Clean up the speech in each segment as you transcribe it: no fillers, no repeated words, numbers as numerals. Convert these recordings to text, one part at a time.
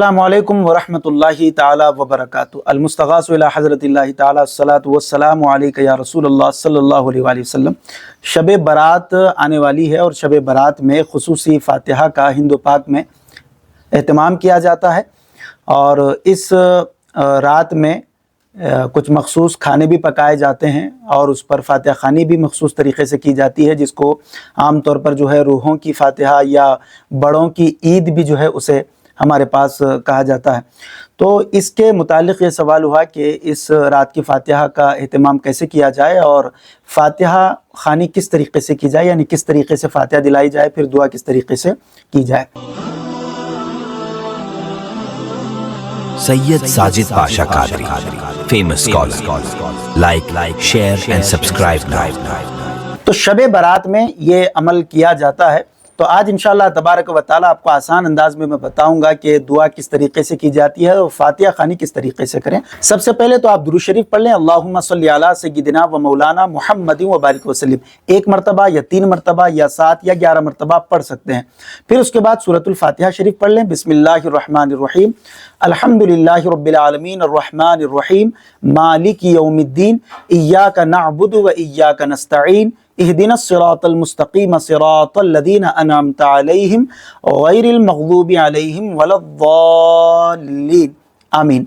السلام علیکم ورحمۃ اللہ تعالی وبرکاتہ۔ المستغاث الی حضرت اللہ تعالی الصلاۃ والسلام علیک یا رسول اللہ صلی اللہ علیہ وآلہ وسلم۔ شب برات آنے والی ہے اور شب برات میں خصوصی فاتحہ کا ہند و پاک میں اہتمام کیا جاتا ہے، اور اس رات میں کچھ مخصوص کھانے بھی پکائے جاتے ہیں اور اس پر فاتحہ خوانی بھی مخصوص طریقے سے کی جاتی ہے، جس کو عام طور پر جو ہے روحوں کی فاتحہ یا بڑوں کی عید بھی جو ہے اسے ہمارے پاس کہا جاتا ہے۔ تو اس کے متعلق یہ سوال ہوا کہ اس رات کی فاتحہ کا اہتمام کیسے کیا جائے اور فاتحہ خوانی کس طریقے سے کی جائے، یعنی کس طریقے سے فاتحہ دلائی جائے، پھر دعا کس طریقے سے کی جائے۔ Syed Sajid Pasha Qadri, famous scholar, like share and subscribe now. تو شب برات میں یہ عمل کیا جاتا ہے، تو آج انشاءاللہ تبارک و تعالیٰ آپ کو آسان انداز میں بتاؤں گا کہ دعا کس طریقے سے کی جاتی ہے اور فاتحہ خوانی کس طریقے سے کریں۔ سب سے پہلے تو آپ درود شریف پڑھ لیں، اللہم صلی علی سیدنا و مولانا محمد و بارک وسلم، 1 مرتبہ یا 3 مرتبہ یا 7 یا 11 مرتبہ آپ پڑھ سکتے ہیں۔ پھر اس کے بعد سورۃ الفاتحہ شریف پڑھ لیں، بسم اللہ الرحمن الرحیم، الحمدللہ رب العالمین الرحمن الرحیم مالک یوم الدین، ایاک نعبد و ایاک نستعین، اہدنا الصراط المستقیم صراط الذین انعمت علیہم غیر المغضوب علیہم ولا الضالین، آمین۔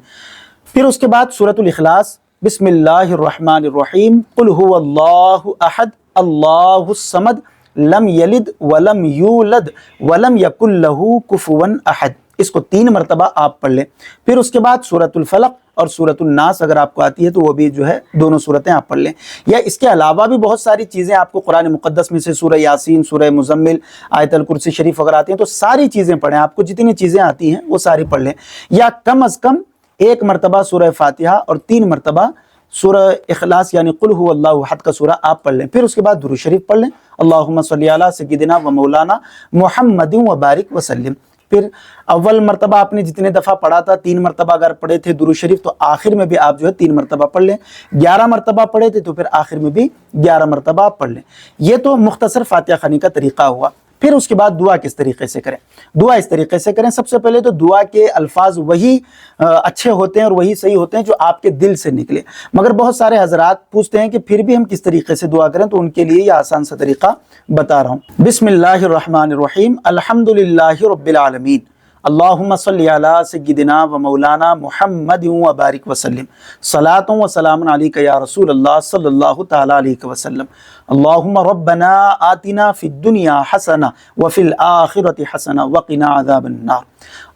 پھر اس کے بعد سورۃ الاخلاص، بسم اللہ الرحمن الرحیم، قل هو اللہ احد اللہ الصمد لم یلد ولم یولد ولم یکن لہ کفوا احد، اس کو 3 مرتبہ آپ پڑھ لیں۔ پھر اس کے بعد سورۃ الفلق اور سورۃ الناس اگر آپ کو آتی ہے تو وہ بھی جو ہے دونوں صورتیں آپ پڑھ لیں، یا اس کے علاوہ بھی بہت ساری چیزیں آپ کو قرآن مقدس میں سے سورہ یاسین، سورہ مزمل، آیت الکرسی شریف اگر آتی ہیں تو ساری چیزیں پڑھیں، آپ کو جتنی چیزیں آتی ہیں وہ ساری پڑھ لیں، یا کم از کم 1 مرتبہ سورہ فاتحہ اور 3 مرتبہ سورہ اخلاص یعنی قل هو اللہ احد کا سورہ آپ پڑھ لیں۔ پھر اس کے بعد درود شریف پڑھ لیں، اللہم صلی علی سیدنا و مولانا محمد و بارک وسلم۔ پھر اول مرتبہ آپ نے جتنے دفعہ پڑھا تھا 3 مرتبہ اگر پڑھے تھے درود شریف تو آخر میں بھی آپ جو ہے 3 مرتبہ پڑھ لیں، 11 مرتبہ پڑھے تھے تو پھر آخر میں بھی 11 مرتبہ آپ پڑھ لیں۔ یہ تو مختصر فاتحہ خوانی کا طریقہ ہوا۔ پھر اس کے بعد دعا کس طریقے سے کریں؟ دعا اس طریقے سے کریں، سب سے پہلے تو دعا کے الفاظ وہی اچھے ہوتے ہیں اور وہی صحیح ہوتے ہیں جو آپ کے دل سے نکلے، مگر بہت سارے حضرات پوچھتے ہیں کہ پھر بھی ہم کس طریقے سے دعا کریں، تو ان کے لیے یہ آسان سا طریقہ بتا رہا ہوں۔ بسم اللہ الرحمن الرحیم، الحمدللہ رب العالمین، اللہم صلی علی سیدنا و مولانا محمد و بارک وسلم، صلاۃ و سلام علیک یا رسول اللہ صلی اللہ تعالی علیہ وسلم، اللہم ربنا آتنا فی الدنیا حسنہ وفی الآخرۃ حسنہ وقنا عذاب النار،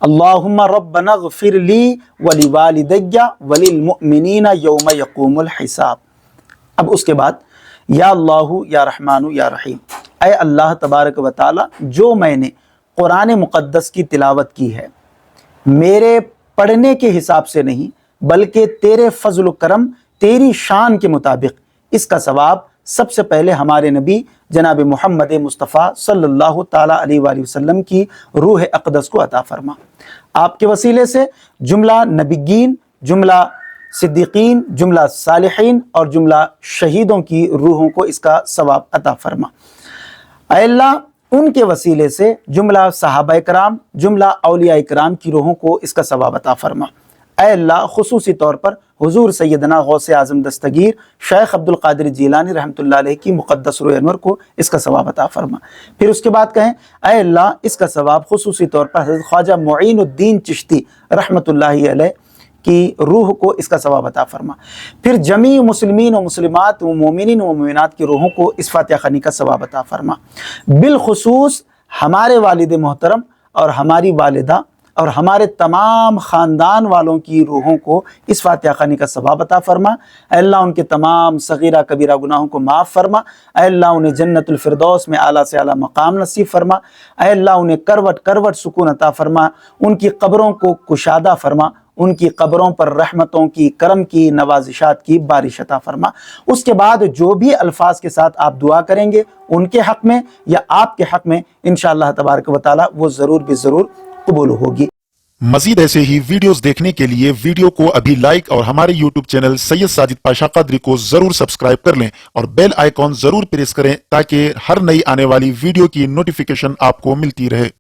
اللہم ربنا اغفر لی ولوالدی وللمؤمنین یوم یقوم الحساب۔ اب اس کے بعد یا اللہ یا رحمان یا رحیم، اے اللہ تبارک و تعالی، جو میں نے قرآن مقدس کی تلاوت کی ہے میرے پڑھنے کے حساب سے نہیں بلکہ تیرے فضل و کرم، تیری شان کے مطابق، اس کا ثواب سب سے پہلے ہمارے نبی جناب محمد مصطفیٰ صلی اللہ تعالیٰ علیہ وآلہ وسلم کی روح اقدس کو عطا فرما۔ آپ کے وسیلے سے جملہ نبیین، جملہ صدیقین، جملہ صالحین اور جملہ شہیدوں کی روحوں کو اس کا ثواب عطا فرما۔ اے اللہ، ان کے وسیلے سے جملہ صحابہ کرام، جملہ اولیاء کرام کی روحوں کو اس کا ثواب عطا فرما۔ اے اللہ، خصوصی طور پر حضور سیدنا غوث اعظم دستگیر شیخ عبد القادر جیلانی رحمۃ اللہ علیہ کی مقدس روح انور کو اس کا ثواب عطا فرما۔ پھر اس کے بعد کہیں، اے اللہ، اس کا ثواب خصوصی طور پر حضرت خواجہ معین الدین چشتی رحمۃ اللہ علیہ کی روح کو اس کا ثواب عطا فرما۔ پھر جمیع مسلمین و مسلمات و مومنین و مومنات کی روحوں کو اس فاتحہ خوانی کا ثواب عطا فرما۔ بالخصوص ہمارے والد محترم اور ہماری والدہ اور ہمارے تمام خاندان والوں کی روحوں کو اس فاتحہ خوانی کا ثواب عطا فرما۔ اے اللہ، ان کے تمام صغیرہ کبیرہ گناہوں کو معاف فرما۔ اے اللہ، انہیں جنت الفردوس میں اعلیٰ سے اعلیٰ مقام نصیب فرما۔ اے اللہ، انہیں کروٹ کروٹ سکون عطا فرما، ان کی قبروں کو کشادہ فرما، ان کی قبروں پر رحمتوں کی، کرم کی، نوازشات کی بارش عطا فرما۔ اس کے بعد جو بھی الفاظ کے ساتھ آپ دعا کریں گے ان کے حق میں یا آپ کے حق میں، انشاءاللہ تبارک و تعالی وہ ضرور بھی ضرور قبول ہوگی۔ مزید ایسے ہی ویڈیوز دیکھنے کے لیے ویڈیو کو ابھی لائک اور ہمارے یوٹیوب چینل سید ساجد پاشا قادری کو ضرور سبسکرائب کر لیں اور بیل آئیکن ضرور پریس کریں تاکہ ہر نئی آنے والی ویڈیو کی نوٹیفیکیشن آپ کو ملتی رہے۔